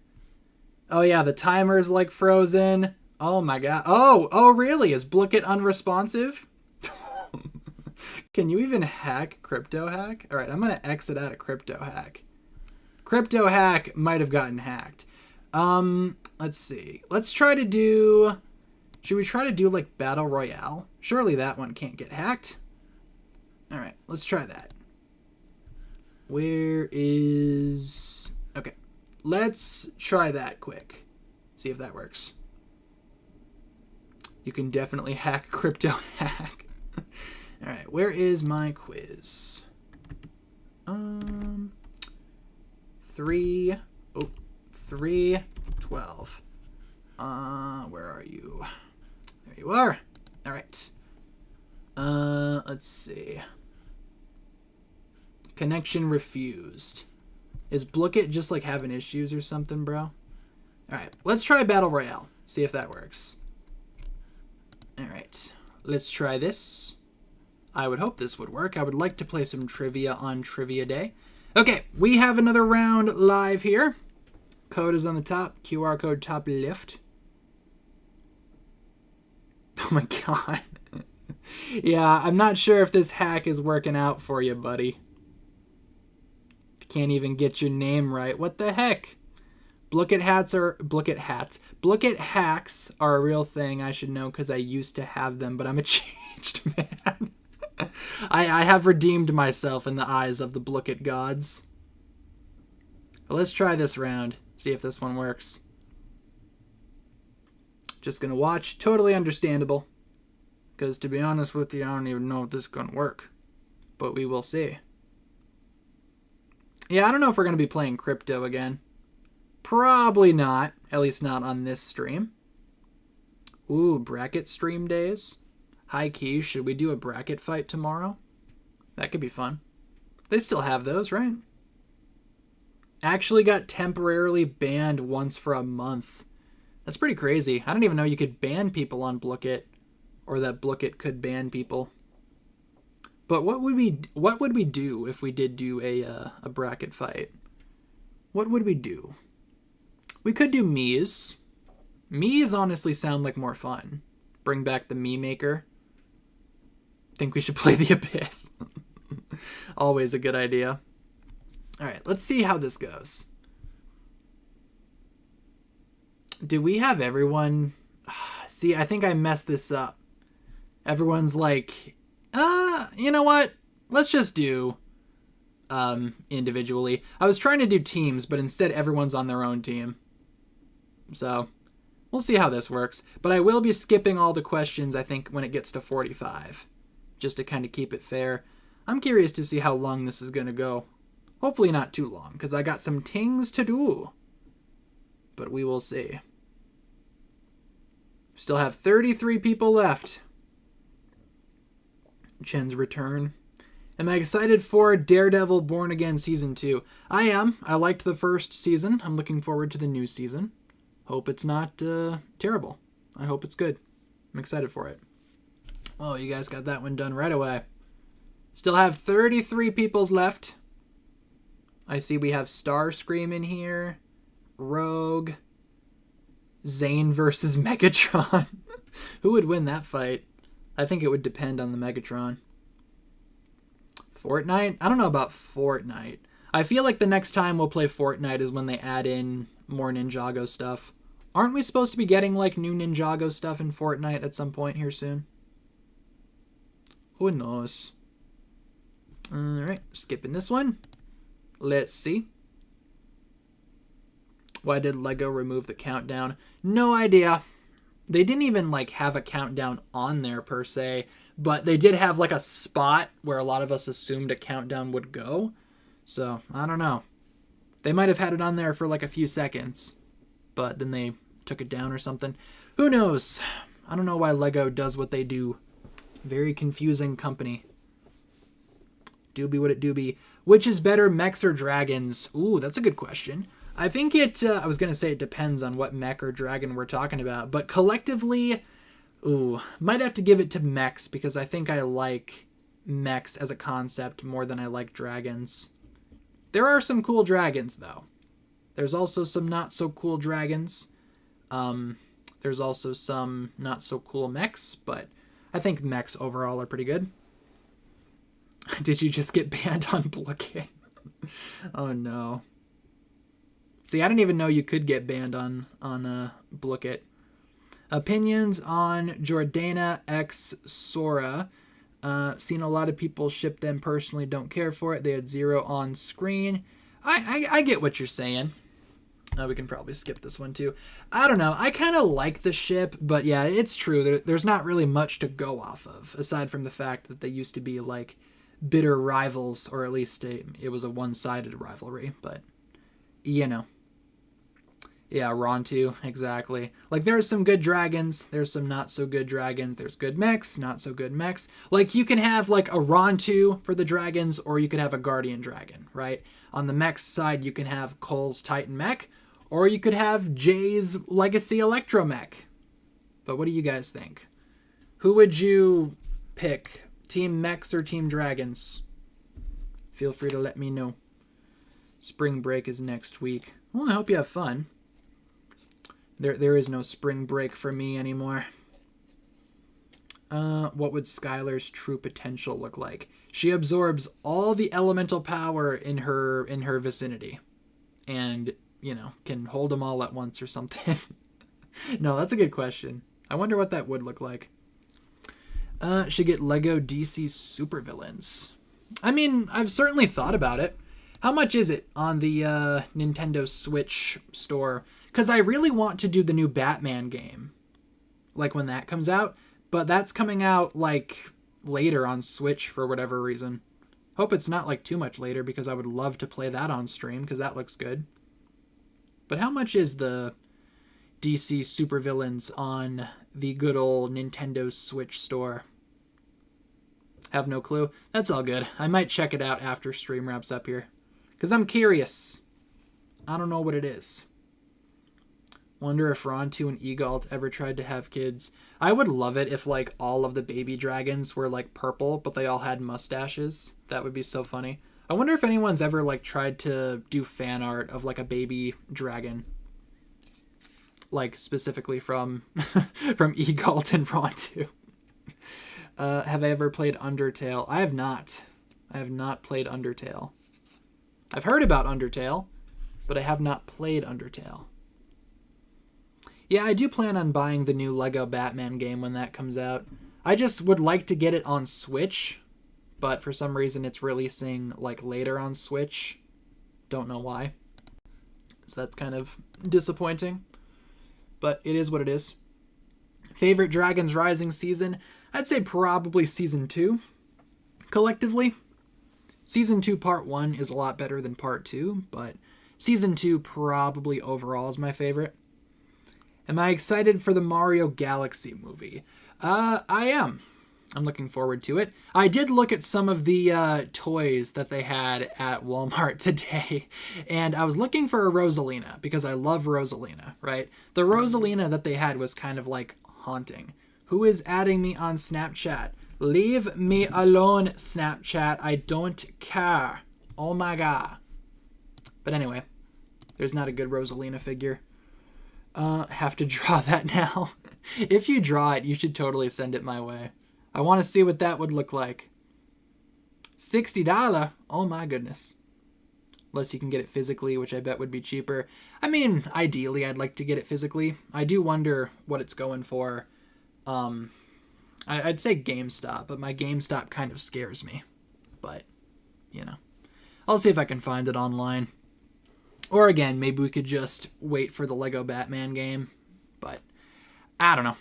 Oh, yeah, the timer's, like, frozen. Oh, my God. Oh, really? Is Blookit unresponsive? Can you even hack Crypto Hack? All right, I'm going to exit out of Crypto Hack. Crypto Hack might have gotten hacked. Let's see. Let's try to do... Should we try to do, like, Battle Royale? Surely that one can't get hacked. All right, let's try that. Where is... Okay, let's try that quick. See if that works. You can definitely hack Crypto Hack. All right, where is my quiz? 3:12. Where are you? There you are. All right. Let's see. Connection refused. Is Blookit just like having issues or something, bro? All right, let's try Battle Royale. See if that works. All right, let's try this. I would hope this would work. I would like to play some trivia on Trivia Day. Okay, we have another round live here. Code is on the top. QR code top left. Oh my god. Yeah, I'm not sure if this hack is working out for you, buddy. Can't even get your name right. What the heck? Blookit hacks are a real thing. I should know because I used to have them, but I'm a changed man. I have redeemed myself in the eyes of the Blookit gods. But let's try this round. See if this one works. Just gonna watch. Totally understandable. Because to be honest with you, I don't even know if this is gonna work. But we will see. Yeah, I don't know if we're gonna be playing crypto again. Probably not. At least not on this stream. Ooh, bracket stream days. High key, should we do a bracket fight tomorrow? That could be fun. They still have those, right? Actually got temporarily banned once for a month. That's pretty crazy. I didn't even know you could ban people on Blookit, or that Blookit could ban people. But what would we do if we did do a bracket fight? What would we do? We could do Mii's. Mii's honestly sound like more fun. Bring back the Mii maker. Think we should play the Abyss. Always a good idea. All right, let's see how this goes. Do we have everyone? See, I think I messed this up. Everyone's like, you know what? Let's just do individually. I was trying to do teams, but instead everyone's on their own team. So we'll see how this works. But I will be skipping all the questions, I think, when it gets to 45. Just to kind of keep it fair. I'm curious to see how long this is going to go. Hopefully not too long, because I got some things to do. But we will see. Still have 33 people left. Chen's return. Am I excited for Daredevil Born Again Season 2? I am. I liked the first season. I'm looking forward to the new season. Hope it's not terrible. I hope it's good. I'm excited for it. Oh, you guys got that one done right away. Still have 33 peoples left. I see we have Starscream in here. Rogue. Zane versus Megatron. Who would win that fight? I think it would depend on the Megatron. Fortnite? I don't know about Fortnite. I feel like the next time we'll play Fortnite is when they add in more Ninjago stuff. Aren't we supposed to be getting like new Ninjago stuff in Fortnite at some point here soon? Who knows? Alright, skipping this one. Let's see. Why did Lego remove the countdown? No idea. They didn't even like have a countdown on there per se, but they did have like a spot where a lot of us assumed a countdown would go. So, I don't know. They might have had it on there for like a few seconds, but then they took it down or something. Who knows? I don't know why Lego does what they do. Very confusing company. Doobie what it doobie. Which is better, mechs or dragons? Ooh, that's a good question. I think I was going to say it depends on what mech or dragon we're talking about. But collectively, might have to give it to mechs because I think I like mechs as a concept more than I like dragons. There are some cool dragons, though. There's also some not so cool dragons. There's also some not so cool mechs, but I think mechs overall are pretty good. Did you just get banned on Blooking? Oh no. See, I didn't even know you could get banned on Blook It. Opinions on Jordana X Sora. Seen a lot of people ship them, personally don't care for it. They had 0 on screen. I get what you're saying. We can probably skip this one too. I don't know. I kind of like the ship, but yeah, it's true. There's not really much to go off of, aside from the fact that they used to be like bitter rivals, or at least it was a one-sided rivalry, but you know. Yeah, Rontu, exactly. Like, there's some good dragons, there's some not so good dragons, there's good mechs, not so good mechs. Like, you can have, like, a Rontu for the dragons, or you could have a Guardian Dragon, right? On the mech side, you can have Cole's Titan Mech, or you could have Jay's Legacy Electromech. But what do you guys think? Who would you pick? Team Mechs or Team Dragons? Feel free to let me know. Spring break is next week. Well, I hope you have fun. There is no spring break for me anymore. What would Skylar's true potential look like? She absorbs all the elemental power in her vicinity, and can hold them all at once or something. No, that's a good question. I wonder what that would look like. Should get Lego DC supervillains. I mean, I've certainly thought about it. How much is it on the Nintendo Switch store? Because I really want to do the new Batman game, like when that comes out. But that's coming out like later on Switch for whatever reason. Hope it's not like too much later, because I would love to play that on stream, because that looks good. But how much is the DC supervillains on the good old Nintendo Switch store? Have no clue. That's all good. I might check it out after stream wraps up here, because I'm curious. I don't know what it is. Wonder if Rontu and Egalt ever tried to have kids. I would love it if like all of the baby dragons were like purple, but they all had mustaches. That would be so funny. I wonder if anyone's ever like tried to do fan art of like a baby dragon. Like specifically from Egalt and Rontu. Have I ever played Undertale? I have not. I have not played Undertale. I've heard about Undertale, but I have not played Undertale. Yeah, I do plan on buying the new Lego Batman game when that comes out. I just would like to get it on Switch, but for some reason it's releasing like later on Switch. Don't know why. So that's kind of disappointing, but it is what it is. Favorite Dragons Rising season? I'd say probably Season 2, collectively. Season 2 Part 1 is a lot better than Part 2, but Season 2 probably overall is my favorite. Am I excited for the Mario Galaxy movie? I am. I'm looking forward to it. I did look at some of the toys that they had at Walmart today, and I was looking for a Rosalina, because I love Rosalina, right? The Rosalina that they had was kind of like haunting. Who is adding me on Snapchat? Leave me alone, Snapchat. I don't care. Oh my god. But anyway, there's not a good Rosalina figure. Have to draw that now. If you draw it, you should totally send it my way. I want to see what that would look like. $60? Oh my goodness. Unless you can get it physically, which I bet would be cheaper. I mean, ideally, I'd like to get it physically. I do wonder what it's going for. I'd say GameStop, but my GameStop kind of scares me. But, I'll see if I can find it online. Or again, maybe we could just wait for the Lego Batman game. But, I don't know.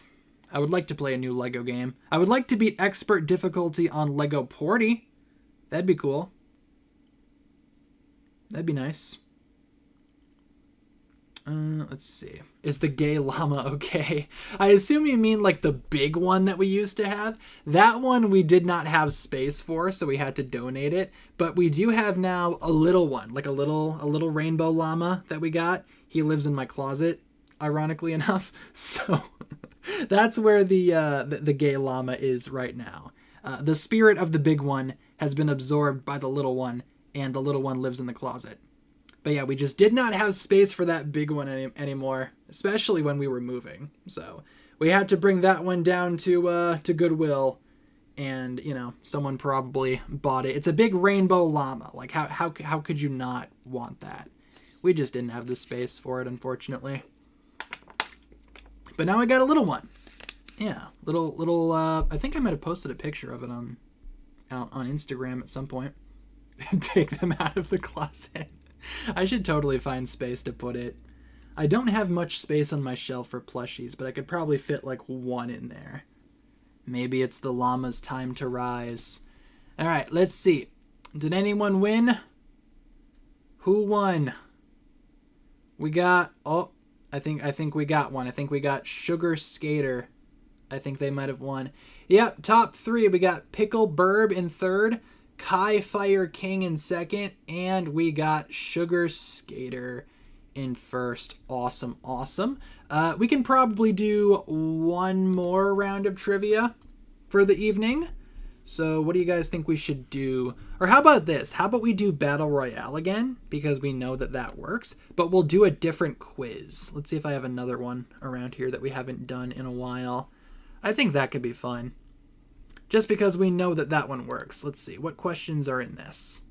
I would like to play a new Lego game. I would like to beat expert difficulty on Lego Porty. That'd be cool. That'd be nice. Let's see. Is the gay llama okay? I assume you mean like the big one that we used to have. That one we did not have space for, so we had to donate it. But we do have now a little one, like a little rainbow llama that we got. He lives in my closet, ironically enough. So that's where the gay llama is right now. The spirit of the big one has been absorbed by the little one, and the little one lives in the closet. But yeah, we just did not have space for that big one anymore, especially when we were moving. So we had to bring that one down to Goodwill and, you know, someone probably bought it. It's a big rainbow llama. Like, how could you not want that? We just didn't have the space for it, unfortunately. But now I got a little one. Yeah, little. I think I might have posted a picture of it on Instagram at some point. Take them out of the closet. I should totally find space to put it. I don't have much space on my shelf for plushies, but I could probably fit like one in there. Maybe it's the llama's time to rise. All right, let's see. Did anyone win? Who won? We got, oh, I think we got one. I think we got Sugar Skater. I think they might have won. Yep, top three. We got Pickle Burb in third, Kai Fire King in second, and we got Sugar Skater in first. Awesome, awesome. We can probably do one more round of trivia for the evening. So what do you guys think we should do? Or how about this? How about we do Battle Royale again? Because we know that works. But we'll do a different quiz. Let's see if I have another one around here that we haven't done in a while. I think that could be fun. Just because we know that one works. Let's see. What questions are in this?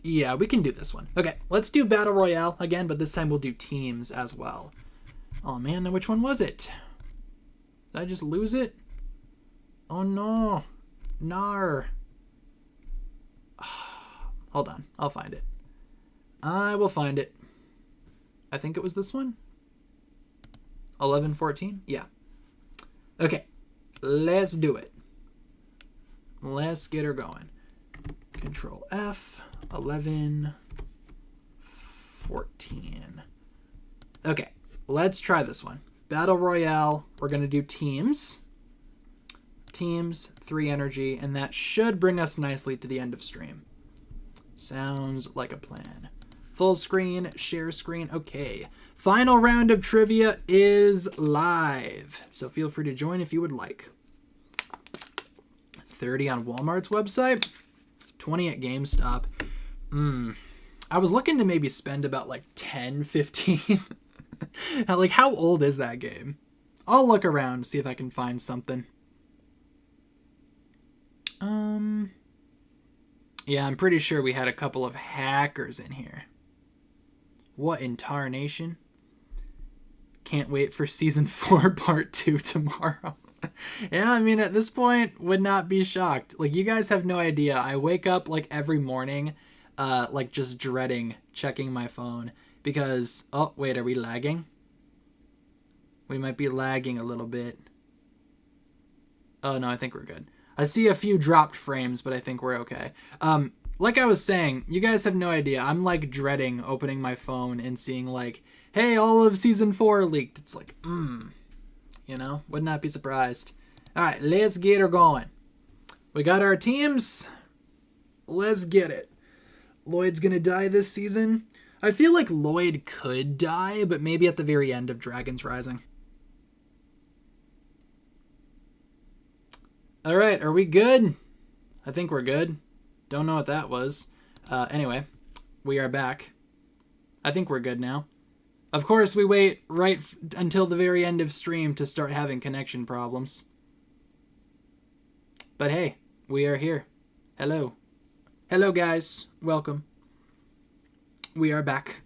Yeah, we can do this one. Okay, let's do Battle Royale again, but this time we'll do teams as well. Oh man, now which one was it? Did I just lose it? Oh no. Nar. Hold on, I'll find it. I will find it. I think it was this one. 11-14? Yeah. Okay, let's do it. Let's get her going. Control F. 11-14. Okay, let's try this one. Battle Royale. We're going to do teams. Teams, 3 energy, and that should bring us nicely to the end of stream. Sounds like a plan. Full screen, share screen. Okay. Final round of trivia is live. So feel free to join if you would like. 30 on Walmart's website. 20 at GameStop. I was looking to maybe spend about like 10, 15. Like, how old is that game? I'll look around, see if I can find something. Yeah, I'm pretty sure we had a couple of hackers in here. What in tarnation? Can't wait for season 4 part 2 tomorrow. Yeah, I mean, at this point, would not be shocked. Like, you guys have no idea. I wake up like every morning, like just dreading checking my phone because, oh, wait, are we lagging? We might be lagging a little bit. Oh, no, I think we're good. I see a few dropped frames, but I think we're okay. Like I was saying, you guys have no idea. I'm like dreading opening my phone and seeing like, hey, all of season 4 leaked. It's like, you know, would not be surprised. All right, let's get her going. We got our teams. Let's get it. Lloyd's gonna die this season. I feel like Lloyd could die, but maybe at the very end of Dragon's Rising. All right, are we good? I think we're good. Don't know what that was. Anyway, we are back. I think we're good now. Of course, we wait right until the very end of stream to start having connection problems. But hey, we are here. Hello. Hello, guys. Welcome. We are back.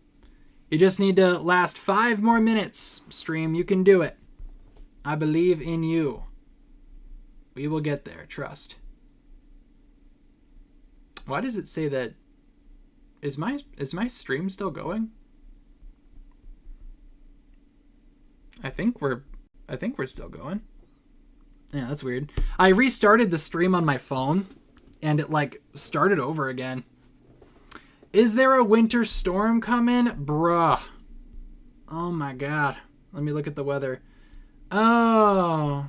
You just need to last 5 more minutes, stream. You can do it. I believe in you. We will get there. Trust. Why does it say that? Is my stream still going? I think we're still going. Yeah, that's weird. I restarted the stream on my phone and it like started over again. Is there a winter storm coming? Bruh. Oh my god. Let me look at the weather. Oh.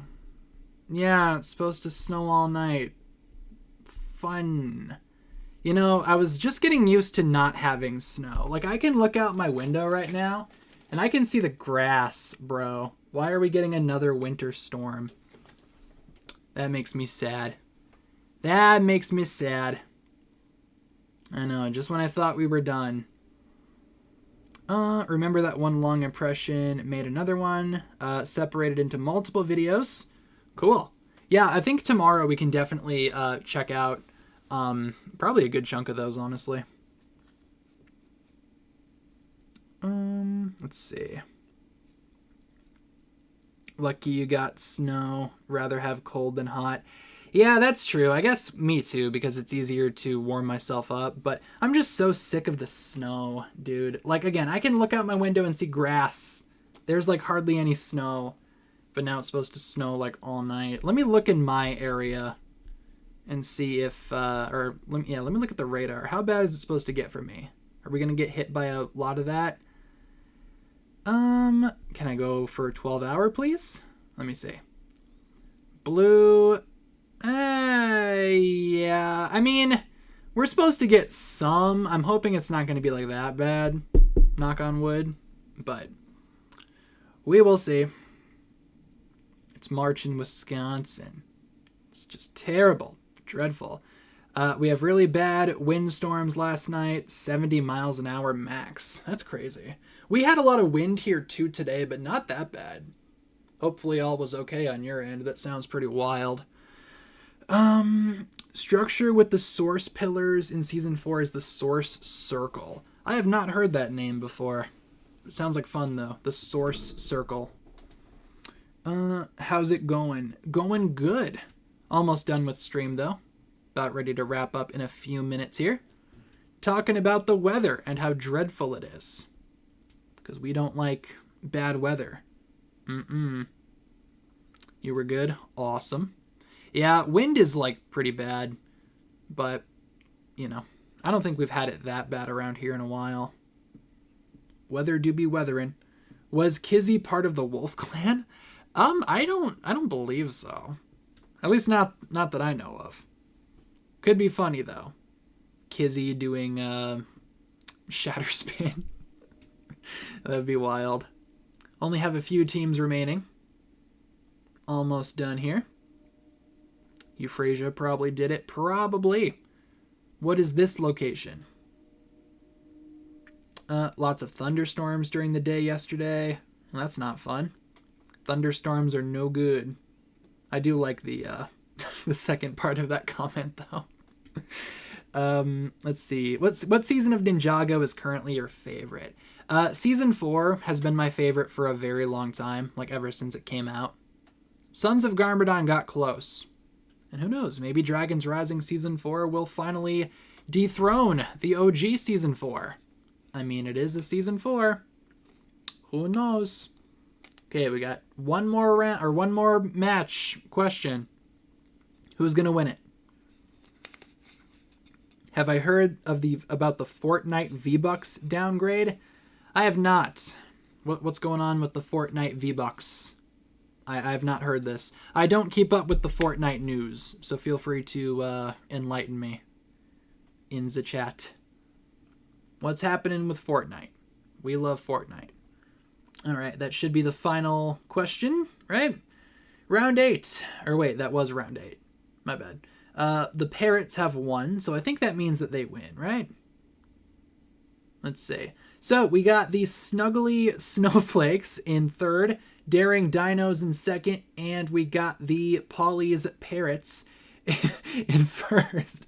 Yeah, it's supposed to snow all night. Fun. You know, I was just getting used to not having snow. Like, I can look out my window right now, and I can see the grass, bro. Why are we getting another winter storm? That makes me sad. That makes me sad. I know, just when I thought we were done. Remember that one long impression, made another one, separated into multiple videos. Cool. Yeah, I think tomorrow we can definitely check out probably a good chunk of those, honestly. Let's see. Lucky you got snow. Rather have cold than hot. Yeah, that's true. I guess me too, because it's easier to warm myself up. But I'm just so sick of the snow, dude. Like, again, I can look out my window and see grass. There's like hardly any snow. But now it's supposed to snow like all night. Let me look in my area and see if, let me look at the radar. How bad is it supposed to get for me? Are we going to get hit by a lot of that? Can I go for 12-hour, please? Let me see. Blue. Yeah. I mean, we're supposed to get some. I'm hoping it's not going to be like that bad. Knock on wood. But we will see. It's March in Wisconsin. It's just terrible. Dreadful. We have really bad windstorms last night. 70 miles an hour max. That's crazy. We had a lot of wind here too today, but not that bad. Hopefully all was okay on your end. That sounds pretty wild. Structure with the source pillars in season 4 is the source circle. I have not heard that name before. It sounds like fun though. The source circle. How's it going? Going good. Almost done with stream though. About ready to wrap up in a few minutes here. Talking about the weather and how dreadful it is. Because we don't like bad weather. You were good? Awesome. Yeah, wind is like pretty bad. But, you know, I don't think we've had it that bad around here in a while. Weather do be weathering. Was Kizzy part of the Wolf Clan? I don't believe so. At least not that I know of. Could be funny though. Kizzy doing shatter spin. That'd be wild. Only have a few teams remaining. Almost done here. Euphrasia probably did it. Probably. What is this location? Lots of thunderstorms during the day yesterday. Well, that's not fun. Thunderstorms are no good. I do like the the second part of that comment though. Let's see. What season of Ninjago is currently your favorite? Season 4 has been my favorite for a very long time, like ever since it came out. Sons of Garmadon got close. And who knows, maybe Dragons Rising Season 4 will finally dethrone the OG Season 4. I mean, it is a Season 4. Who knows? Okay, we got one more round or one more match question. Who's gonna win it? Have I heard about the Fortnite V-Bucks downgrade? I have not. What's going on with the Fortnite V-Bucks? I have not heard this. I don't keep up with the Fortnite news, so feel free to enlighten me in the chat. What's happening with Fortnite? We love Fortnite. All right, that should be the final question, right? Round 8. Or wait, that was round 8. My bad. The Parrots have won, so I think that means that they win, right? Let's see. So we got the Snuggly Snowflakes in 3rd, Daring Dinos in 2nd, and we got the Polly's Parrots in 1st.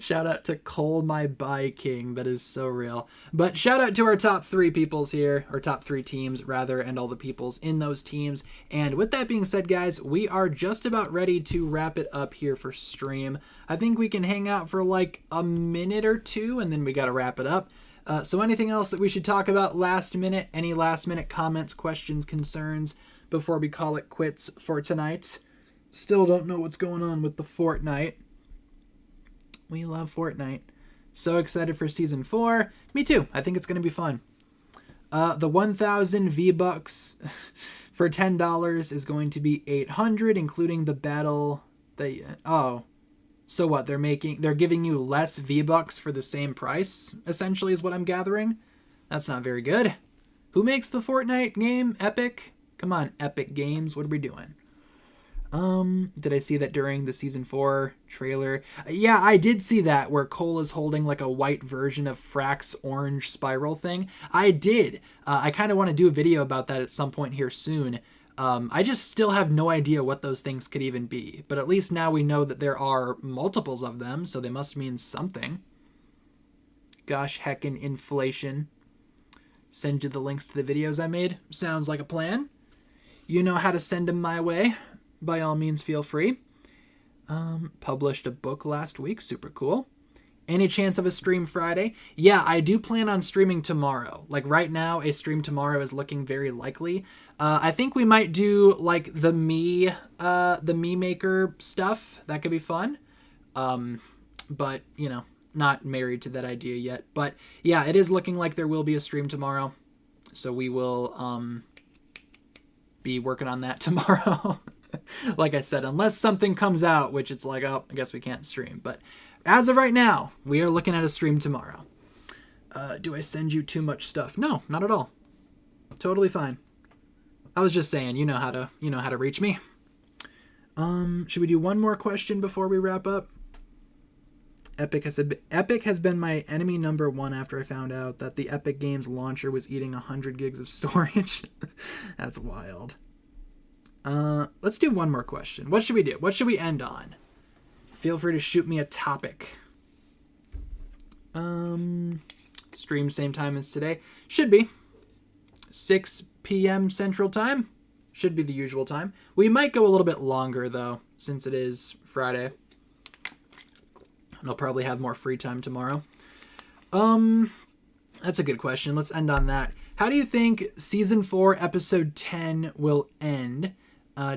Shout out to Cole, my Bye King. That is so real. But shout out to our top 3 peoples here, or top 3 teams rather, and all the peoples in those teams. And with that being said, guys, we are just about ready to wrap it up here for stream. I think we can hang out for like a minute or 2, and then we got to wrap it up. So anything else that we should talk about last minute? Any last minute comments, questions, concerns before we call it quits for tonight? Still don't know what's going on with the Fortnite. We love Fortnite. So excited for Season 4. Me too. I think it's going to be fun. The 1,000 V-Bucks for $10 is going to be 800, including the battle. So what? They're giving you less V-Bucks for the same price, essentially, is what I'm gathering. That's not very good. Who makes the Fortnite game? Epic? Come on, Epic Games. What are we doing? Did I see that during the Season 4 trailer? Yeah, I did see that, where Cole is holding like a white version of Frack's orange spiral thing. I did. I kind of want to do a video about that at some point here soon. I just still have no idea what those things could even be. But at least now we know that there are multiples of them, so they must mean something. Gosh heckin' inflation. Send you the links to the videos I made. Sounds like a plan. You know how to send them my way. By all means, feel free. Published a book last week. Super cool. Any chance of a stream Friday? Yeah, I do plan on streaming tomorrow. Like right now, a stream tomorrow is looking very likely. I think we might do like the me maker stuff. That could be fun. But you know, not married to that idea yet. But yeah, it is looking like there will be a stream tomorrow. So we will be working on that tomorrow. Like I said, unless something comes out, which it's like, oh, I guess we can't stream. But as of right now, we are looking at a stream tomorrow. Do I send you too much stuff? No, not at all. Totally fine. I was just saying, you know how to reach me. Should we do one more question before we wrap up? Epic has been my enemy number one after I found out that the Epic Games launcher was eating 100 gigs of storage. That's wild. Let's do one more question. What should we do? What should we end on? Feel free to shoot me a topic. Stream same time as today. Should be. 6 p.m. Central Time. Should be the usual time. We might go a little bit longer, though, since it is Friday. And I'll probably have more free time tomorrow. That's a good question. Let's end on that. How do you think Season 4, Episode 10 will end?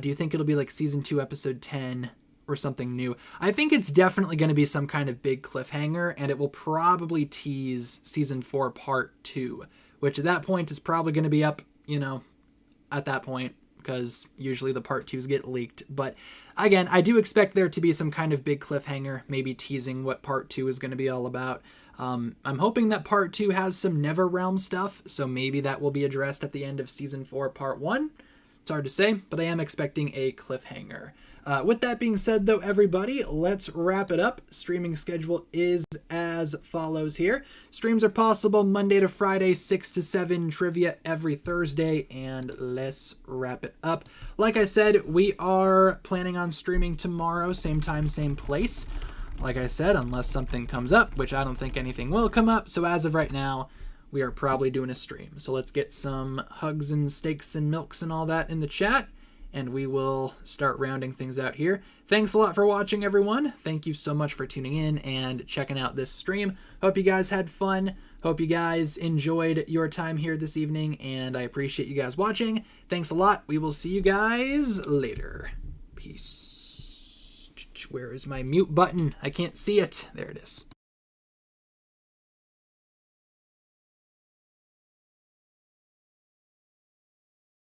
Do you think it'll be like Season 2, Episode 10 or something new? I think it's definitely going to be some kind of big cliffhanger, and it will probably tease Season 4, Part 2, which at that point is probably going to be up, you know, at that point, because usually the Part 2s get leaked. But again, I do expect there to be some kind of big cliffhanger, maybe teasing what Part 2 is going to be all about. I'm hoping that Part 2 has some Neverrealm stuff, so maybe that will be addressed at the end of Season 4, Part 1. It's hard to say, but I am expecting a cliffhanger. With that being said, though, everybody, let's wrap it up. Streaming schedule is as follows here. Streams are possible Monday to Friday, 6 to 7, trivia every Thursday, and let's wrap it up. Like I said, we are planning on streaming tomorrow, same time, same place. Like I said, unless something comes up, which I don't think anything will come up, so as of right now, we are probably doing a stream. So let's get some hugs and steaks and milks and all that in the chat, and we will start rounding things out here. Thanks a lot for watching, everyone. Thank you so much for tuning in and checking out this stream. Hope you guys had fun. Hope you guys enjoyed your time here this evening, and I appreciate you guys watching. Thanks a lot. We will see you guys later. Peace. Where is my mute button? I can't see it. There it is.